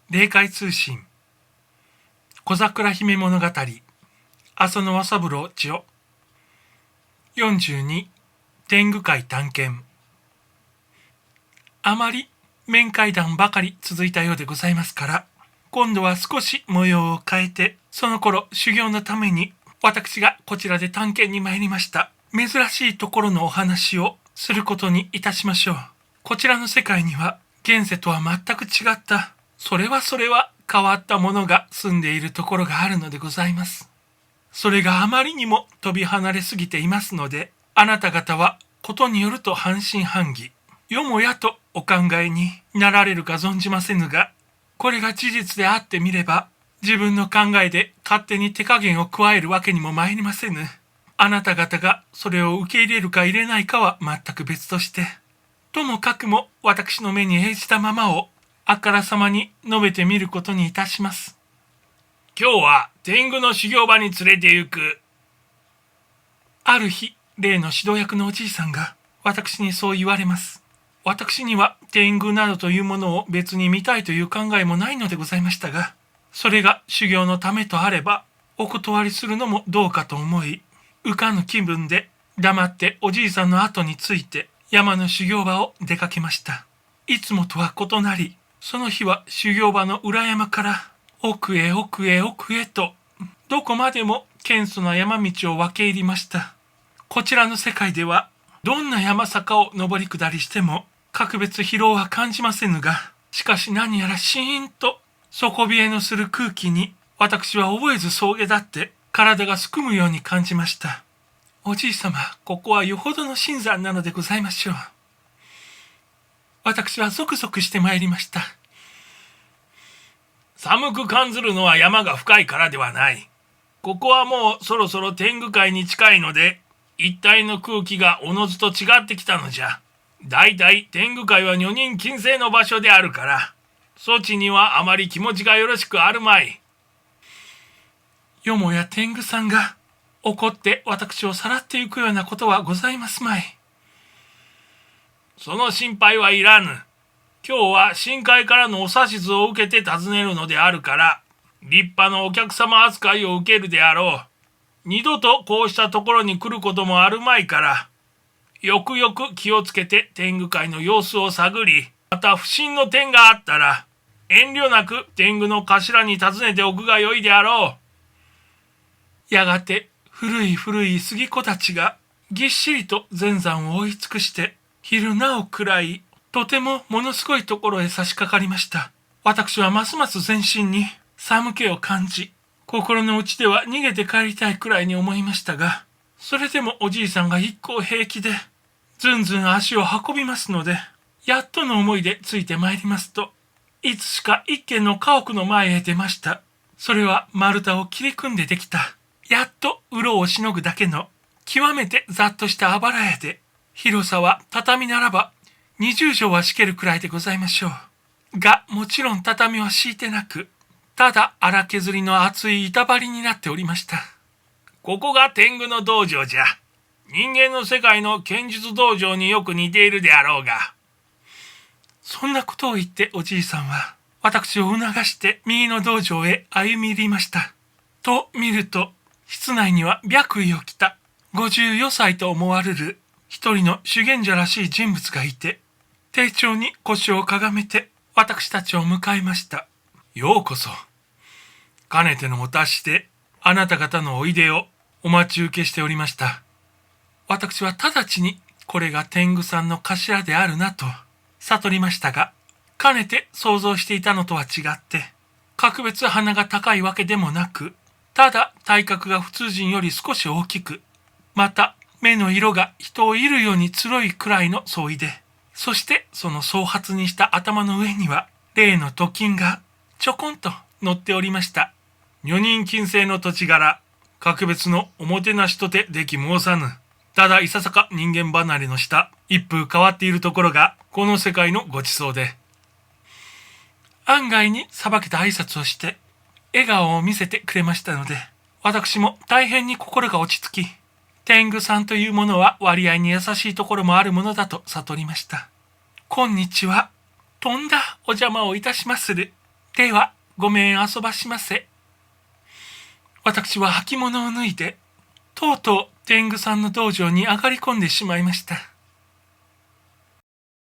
霊界通信小桜姫物語浅野和三郎千代42天狗会探検。あまり面会談ばかり続いたようでございますから、今度は少し模様を変えて、その頃修行のために私がこちらで探検に参りました珍しいところのお話をすることにいたしましょう。こちらの世界には現世とは全く違ったそれは変わったものが住んでいるところがあるのでございます。それがあまりにも飛び離れすぎていますので、あなた方はことによると半信半疑、よもやとお考えになられるか存じませぬが、これが事実であってみれば、自分の考えで勝手に手加減を加えるわけにも参りませぬ。あなた方がそれを受け入れるか入れないかは全く別として、ともかくも私の目に映じたままをあからさまに述べてみることにいたします。今日は天狗の修行場に連れて行く。ある日、例の指導役のおじいさんが私にそう言われます。私には天狗などというものを別に見たいという考えもないのでございましたが、それが修行のためとあればお断りするのもどうかと思い、浮かぬ気分で黙っておじいさんの後について山の修行場を出かけました。いつもとは異なり、その日は修行場の裏山から奥へとどこまでも険楚な山道を分け入りました。こちらの世界ではどんな山坂を登り下りしても格別疲労は感じませぬが、しかし何やらシーンと底冷えのする空気に私は覚えず草原だって体がすくむように感じました。おじい様、ここはよほどの深山なのでございましょう。私はゾクゾクしてまいりました。寒く感ずるのは山が深いからではない。ここはもうそろそろ天狗界に近いので、一帯の空気がおのずと違ってきたのじゃ。だいたい天狗界は女人禁制の場所であるから、そちにはあまり気持ちがよろしくあるまい。よもや天狗さんが怒って私をさらってゆくようなことはございますまい。その心配はいらぬ。今日は深海からのお指図を受けて訪ねるのであるから、立派なお客様扱いを受けるであろう。二度とこうしたところに来ることもあるまいから、よくよく気をつけて天狗界の様子を探り、また不審の点があったら、遠慮なく天狗の頭に尋ねておくがよいであろう。やがて古い杉子たちがぎっしりと全山を覆い尽くして、昼なお暗い、とてもものすごいところへ差し掛かりました。私はますます全身に寒気を感じ、心の内では逃げて帰りたいくらいに思いましたが、それでもおじいさんが一向平気で、ずんずん足を運びますので、やっとの思いでついてまいりますと、いつしか一軒の家屋の前へ出ました。それは丸太を切り組んでできた、やっと鱗をしのぐだけの、極めてざっとしたあばら屋で、広さは畳ならば20畳は敷けるくらいでございましょう。が、もちろん畳は敷いてなく、ただ荒削りの厚い板張りになっておりました。ここが天狗の道場じゃ。人間の世界の剣術道場によく似ているであろうが。そんなことを言っておじいさんは、私を促して右の道場へ歩み入りました。と見ると、室内には白衣を着た54歳と思われる一人の修験者らしい人物がいて、丁重に腰をかがめて私たちを迎えました。ようこそ。かねてのお達しであなた方のおいでをお待ち受けしておりました。私は直ちにこれが天狗さんの頭であるなと悟りましたが、かねて想像していたのとは違って、格別鼻が高いわけでもなく、ただ体格が普通人より少し大きく、また目の色が人を射るように黒いくらいの相違で、そしてその総髪にした頭の上には例の頭巾がちょこんと乗っておりました。女人禁制の土地柄、格別のおもてなしとてでき申さぬ。ただいささか人間離れのした一風変わっているところがこの世界のごちそうで、案外にさばけた挨拶をして笑顔を見せてくれましたので、私も大変に心が落ち着き、天狗さんというものは割合に優しいところもあるものだと悟りました。こんにちは。とんだお邪魔をいたしまする。では、ごめん遊ばしませ。私は履物を脱いで、とうとう天狗さんの道場に上がり込んでしまいました。